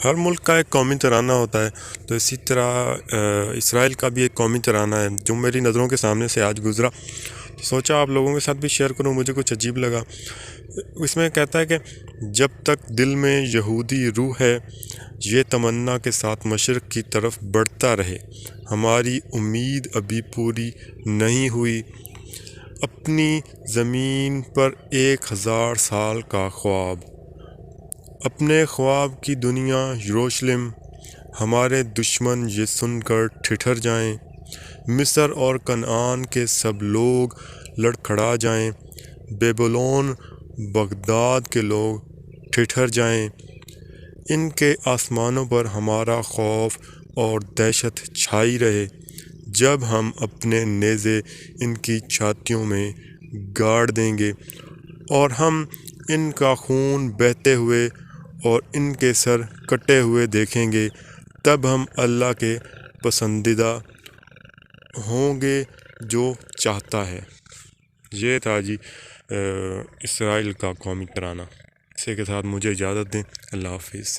ہر ملک کا ایک قومی ترانہ ہوتا ہے، تو اسی طرح اسرائیل کا بھی ایک قومی ترانہ ہے جو میری نظروں کے سامنے سے آج گزرا، سوچا آپ لوگوں کے ساتھ بھی شیئر کروں، مجھے کچھ عجیب لگا۔ اس میں کہتا ہے کہ جب تک دل میں یہودی روح ہے، یہ تمنا کے ساتھ مشرق کی طرف بڑھتا رہے، ہماری امید ابھی پوری نہیں ہوئی، اپنی زمین پر 1000 سال کا خواب، اپنے خواب کی دنیا یروشلم، ہمارے دشمن یہ سن کر ٹھٹھر جائیں، مصر اور کنعان کے سب لوگ لڑکھڑا جائیں، بیبلون بغداد کے لوگ ٹھٹھر جائیں، ان کے آسمانوں پر ہمارا خوف اور دہشت چھائی رہے، جب ہم اپنے نیزے ان کی چھاتیوں میں گاڑ دیں گے، اور ہم ان کا خون بہتے ہوئے اور ان کے سر کٹے ہوئے دیکھیں گے، تب ہم اللہ کے پسندیدہ ہوں گے جو چاہتا ہے۔ یہ تھا جی اسرائیل کا قومی ترانہ۔ اسی کے ساتھ مجھے اجازت دیں، اللہ حافظ۔